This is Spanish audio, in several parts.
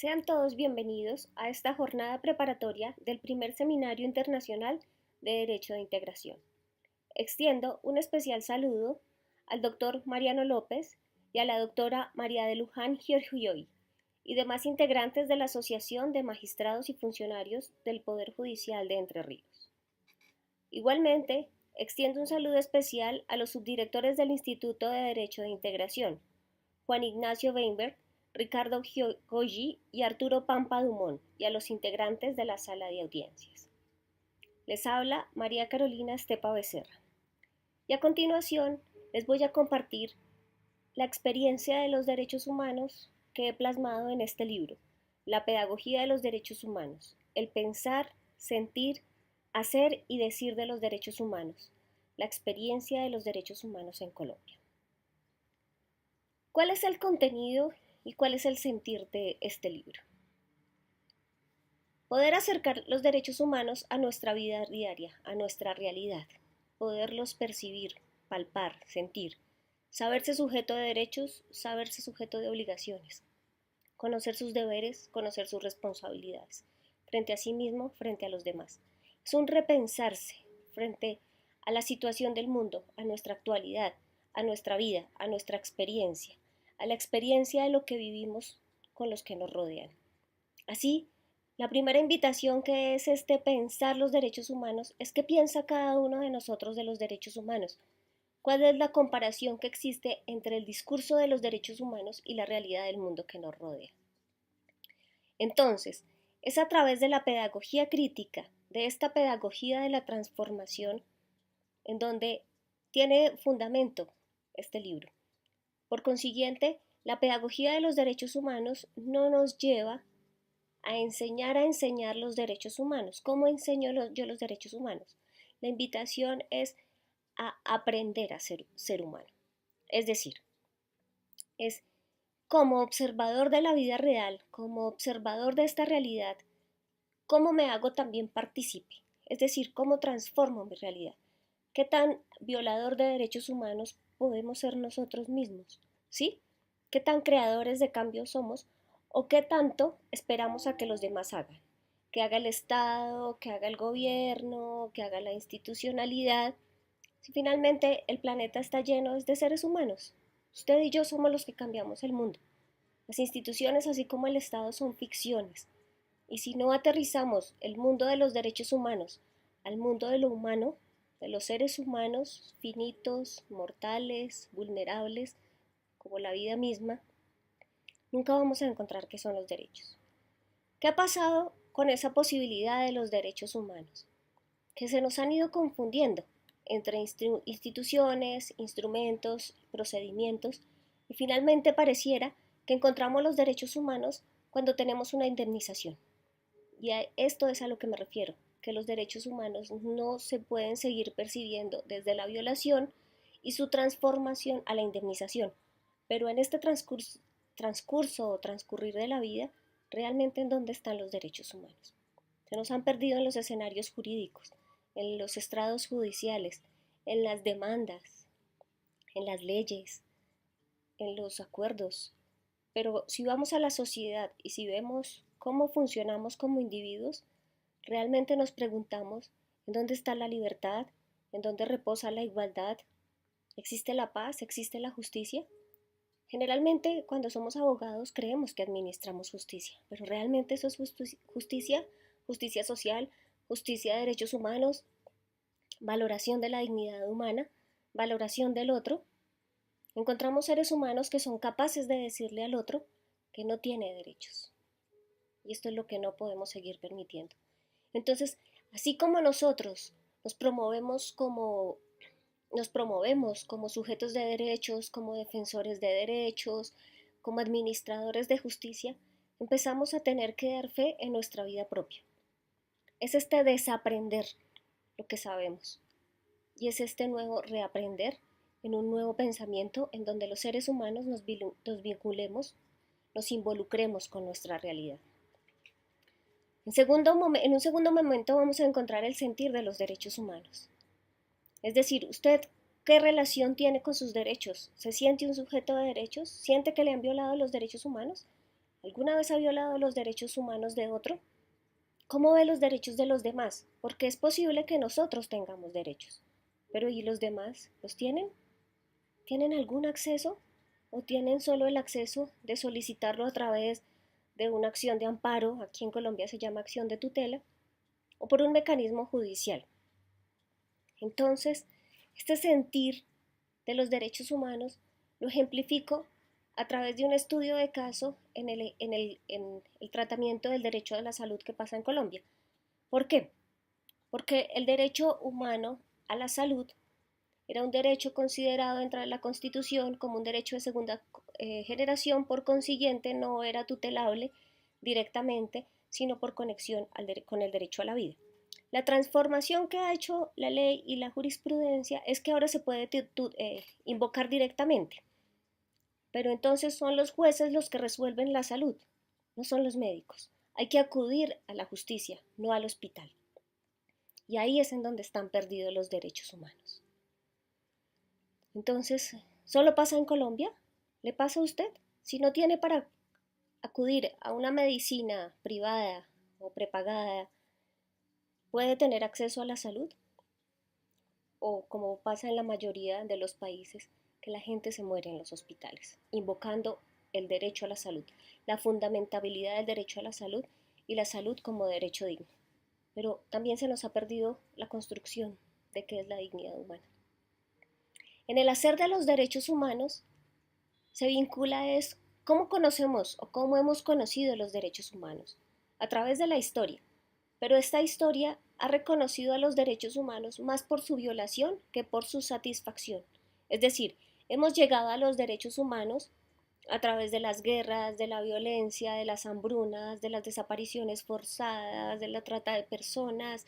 Sean todos bienvenidos a esta jornada preparatoria del primer Seminario Internacional de Derecho de Integración. Extiendo un especial saludo al doctor Mariano López y a la doctora María de Luján Giorgioy y demás integrantes de la Asociación de Magistrados y Funcionarios del Poder Judicial de Entre Ríos. Igualmente, extiendo un saludo especial a los subdirectores del Instituto de Derecho de Integración, Juan Ignacio Weinberg, Ricardo Goyi y Arturo Pampa Dumont, y a los integrantes de la sala de audiencias. Les habla María Carolina Estepa Becerra. Y a continuación les voy a compartir la experiencia de los derechos humanos que he plasmado en este libro, La pedagogía de los derechos humanos, el pensar, sentir, hacer y decir de los derechos humanos, la experiencia de los derechos humanos en Colombia. ¿Cuál es el contenido y cuál es el sentir de este libro? Poder acercar los derechos humanos a nuestra vida diaria, a nuestra realidad, poderlos percibir, palpar, sentir, saberse sujeto de derechos, saberse sujeto de obligaciones, conocer sus deberes, conocer sus responsabilidades, frente a sí mismo, frente a los demás. Es un repensarse frente a la situación del mundo, a nuestra actualidad, a nuestra vida, a nuestra experiencia, a la experiencia de lo que vivimos con los que nos rodean. Así, la primera invitación que es pensar los derechos humanos es qué piensa cada uno de nosotros de los derechos humanos. ¿Cuál es la comparación que existe entre el discurso de los derechos humanos y la realidad del mundo que nos rodea? Entonces, es a través de la pedagogía crítica, de esta pedagogía de la transformación, en donde tiene fundamento este libro. Por consiguiente, la pedagogía de los derechos humanos no nos lleva a enseñar los derechos humanos. ¿Cómo enseño yo los derechos humanos? La invitación es a aprender a ser humano. Es decir, es como observador de la vida real, como observador de esta realidad, cómo me hago también partícipe. Es decir, cómo transformo mi realidad. ¿Qué tan violador de derechos humanos podemos ser nosotros mismos? ¿Sí? ¿Qué tan creadores de cambio somos? ¿O qué tanto esperamos a que los demás hagan? Que haga el Estado, que haga el gobierno, que haga la institucionalidad. Si finalmente el planeta está lleno de seres humanos, usted y yo somos los que cambiamos el mundo. Las instituciones, así como el Estado, son ficciones. Y si no aterrizamos el mundo de los derechos humanos al mundo de lo humano, de los seres humanos finitos, mortales, vulnerables, como la vida misma, nunca vamos a encontrar qué son los derechos. ¿Qué ha pasado con esa posibilidad de los derechos humanos? Que se nos han ido confundiendo entre instituciones, instrumentos, procedimientos, y finalmente pareciera que encontramos los derechos humanos cuando tenemos una indemnización. Y a esto es a lo que me refiero, que los derechos humanos no se pueden seguir percibiendo desde la violación y su transformación a la indemnización. Pero en este transcurso o transcurrir de la vida, realmente en dónde están los derechos humanos. Se nos han perdido en los escenarios jurídicos, en los estrados judiciales, en las demandas, en las leyes, en los acuerdos. Pero si vamos a la sociedad y si vemos cómo funcionamos como individuos, realmente nos preguntamos en dónde está la libertad, en dónde reposa la igualdad, ¿existe la paz, existe la justicia? Generalmente cuando somos abogados creemos que administramos justicia, pero realmente eso es justicia, justicia social, justicia de derechos humanos, valoración de la dignidad humana, valoración del otro. Encontramos seres humanos que son capaces de decirle al otro que no tiene derechos. Y esto es lo que no podemos seguir permitiendo. Entonces, así como nosotros nos promovemos como sujetos de derechos, como defensores de derechos, como administradores de justicia, empezamos a tener que dar fe en nuestra vida propia. Es este desaprender lo que sabemos y es este nuevo reaprender en un nuevo pensamiento en donde los seres humanos nos vinculemos, nos involucremos con nuestra realidad. En un segundo momento vamos a encontrar el sentir de los derechos humanos. Es decir, usted, ¿qué relación tiene con sus derechos? ¿Se siente un sujeto de derechos? ¿Siente que le han violado los derechos humanos? ¿Alguna vez ha violado los derechos humanos de otro? ¿Cómo ve los derechos de los demás? Porque es posible que nosotros tengamos derechos, pero ¿y los demás? ¿Los tienen? ¿Tienen algún acceso? ¿O tienen solo el acceso de solicitarlo a través de una acción de amparo, aquí en Colombia se llama acción de tutela, o por un mecanismo judicial? Entonces, este sentir de los derechos humanos lo ejemplifico a través de un estudio de caso en el tratamiento del derecho a la salud que pasa en Colombia. ¿Por qué? Porque el derecho humano a la salud era un derecho considerado dentro de la Constitución como un derecho de segunda generación, por consiguiente no era tutelable directamente, sino por conexión con el derecho a la vida. La transformación que ha hecho la ley y la jurisprudencia es que ahora se puede invocar directamente, pero entonces son los jueces los que resuelven la salud, no son los médicos. Hay que acudir a la justicia, no al hospital. Y ahí es en donde están perdidos los derechos humanos. Entonces, ¿solo pasa en Colombia? ¿Le pasa a usted? Si no tiene para acudir a una medicina privada o prepagada, ¿puede tener acceso a la salud? O como pasa en la mayoría de los países, que la gente se muere en los hospitales, invocando el derecho a la salud, la fundamentabilidad del derecho a la salud y la salud como derecho digno. Pero también se nos ha perdido la construcción de qué es la dignidad humana. En el hacer de los derechos humanos se vincula es cómo conocemos o cómo hemos conocido los derechos humanos, a través de la historia, pero esta historia ha reconocido a los derechos humanos más por su violación que por su satisfacción. Es decir, hemos llegado a los derechos humanos a través de las guerras, de la violencia, de las hambrunas, de las desapariciones forzadas, de la trata de personas,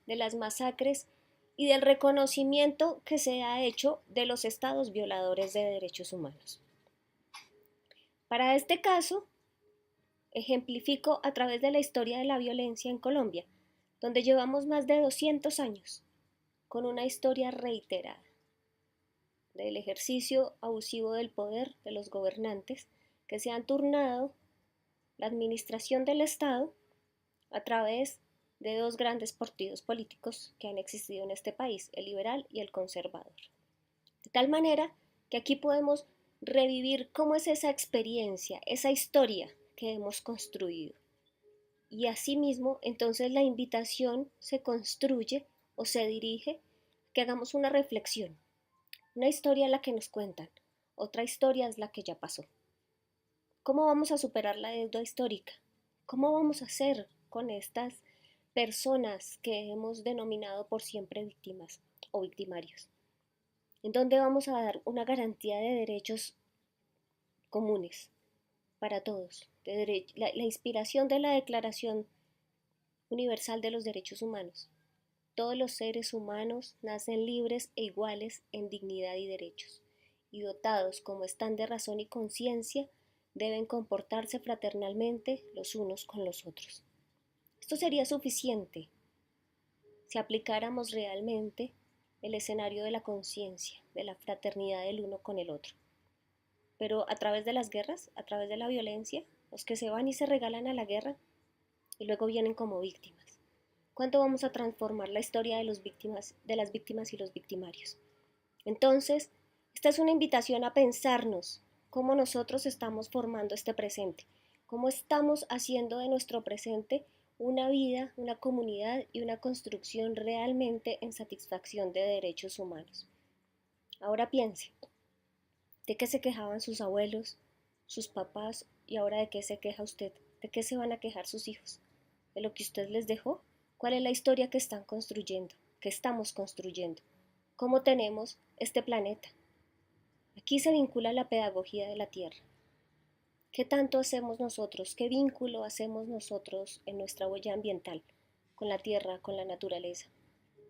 de las masacres y del reconocimiento que se ha hecho de los estados violadores de derechos humanos. Para este caso, ejemplifico a través de la historia de la violencia en Colombia, donde llevamos más de 200 años con una historia reiterada del ejercicio abusivo del poder de los gobernantes que se han turnado la administración del Estado a través de dos grandes partidos políticos que han existido en este país, el liberal y el conservador. De tal manera que aquí podemos revivir cómo es esa experiencia, esa historia que hemos construido. Y asimismo, entonces la invitación se construye o se dirige que hagamos una reflexión. Una historia es la que nos cuentan, otra historia es la que ya pasó. ¿Cómo vamos a superar la deuda histórica? ¿Cómo vamos a hacer con estas personas que hemos denominado por siempre víctimas o victimarios? ¿En dónde vamos a dar una garantía de derechos comunes para todos? La inspiración de la Declaración Universal de los Derechos Humanos. Todos los seres humanos nacen libres e iguales en dignidad y derechos, y dotados como están de razón y conciencia, deben comportarse fraternalmente los unos con los otros. Esto sería suficiente si aplicáramos realmente el escenario de la conciencia, de la fraternidad del uno con el otro. Pero a través de las guerras, a través de la violencia, los que se van y se regalan a la guerra y luego vienen como víctimas. ¿Cuánto vamos a transformar la historia de las víctimas y los victimarios? Entonces, esta es una invitación a pensarnos cómo nosotros estamos formando este presente, cómo estamos haciendo de nuestro presente una vida, una comunidad y una construcción realmente en satisfacción de derechos humanos. Ahora piense, ¿de qué se quejaban sus abuelos, sus papás y ahora de qué se queja usted? ¿De qué se van a quejar sus hijos? ¿De lo que usted les dejó? ¿Cuál es la historia que están construyendo, que estamos construyendo? ¿Cómo tenemos este planeta? Aquí se vincula la pedagogía de la tierra. ¿Qué tanto hacemos nosotros? ¿Qué vínculo hacemos nosotros en nuestra huella ambiental con la tierra, con la naturaleza?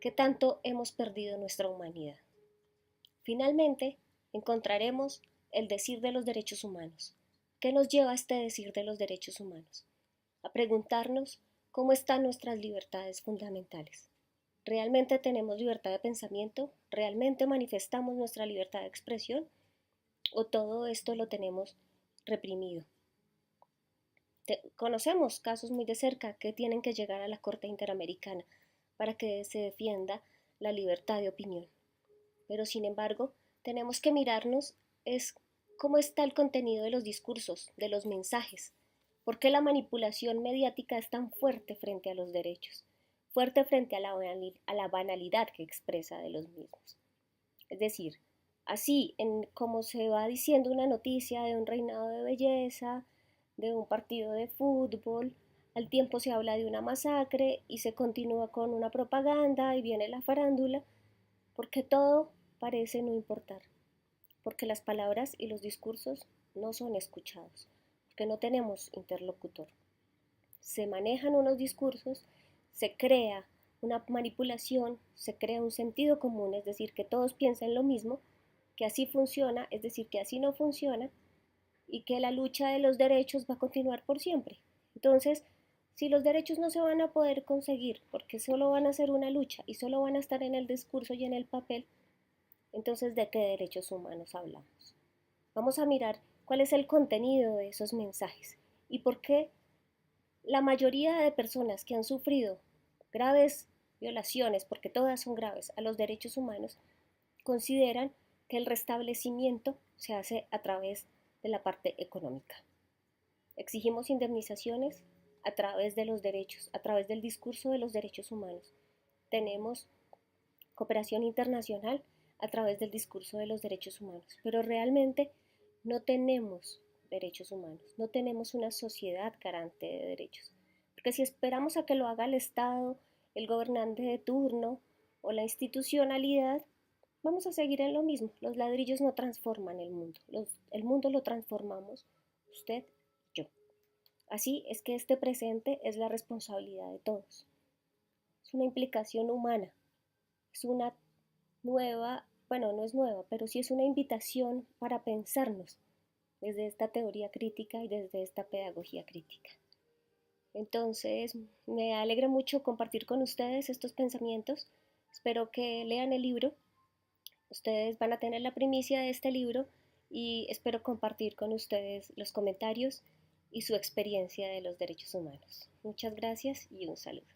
¿Qué tanto hemos perdido nuestra humanidad? Finalmente, encontraremos el decir de los derechos humanos. ¿Qué nos lleva a este decir de los derechos humanos? A preguntarnos cómo están nuestras libertades fundamentales. ¿Realmente tenemos libertad de pensamiento? ¿Realmente manifestamos nuestra libertad de expresión? ¿O todo esto lo tenemos reprimido? Conocemos casos muy de cerca que tienen que llegar a la Corte Interamericana para que se defienda la libertad de opinión. Pero sin embargo, tenemos que mirarnos es cómo está el contenido de los discursos, de los mensajes. ¿Por qué la manipulación mediática es tan fuerte frente a los derechos? Fuerte frente a la banalidad que expresa de los mismos. Es decir, así como se va diciendo una noticia de un reinado de belleza, de un partido de fútbol, al tiempo se habla de una masacre y se continúa con una propaganda y viene la farándula, porque todo parece no importar, porque las palabras y los discursos no son escuchados, porque no tenemos interlocutor. Se manejan unos discursos, se crea una manipulación, se crea un sentido común, es decir, que todos piensen lo mismo, que así funciona, es decir, que así no funciona, y que la lucha de los derechos va a continuar por siempre. Entonces, si los derechos no se van a poder conseguir porque solo van a ser una lucha y solo van a estar en el discurso y en el papel, entonces ¿de qué derechos humanos hablamos? Vamos a mirar cuál es el contenido de esos mensajes y por qué la mayoría de personas que han sufrido graves violaciones, porque todas son graves, a los derechos humanos, consideran que el restablecimiento se hace a través de la parte económica. Exigimos indemnizaciones a través de los derechos, a través del discurso de los derechos humanos. Tenemos cooperación internacional a través del discurso de los derechos humanos, pero realmente no tenemos derechos humanos, no tenemos una sociedad garante de derechos, porque si esperamos a que lo haga el Estado, el gobernante de turno o la institucionalidad, vamos a seguir en lo mismo. Los ladrillos no transforman el mundo, el mundo lo transformamos usted y yo. Así es que este presente es la responsabilidad de todos. Es una implicación humana, es una nueva, bueno, no es nueva, pero sí es una invitación para pensarnos desde esta teoría crítica y desde esta pedagogía crítica. Entonces, me alegra mucho compartir con ustedes estos pensamientos. Espero que lean el libro. Ustedes van a tener la primicia de este libro y espero compartir con ustedes los comentarios y su experiencia de los derechos humanos. Muchas gracias y un saludo.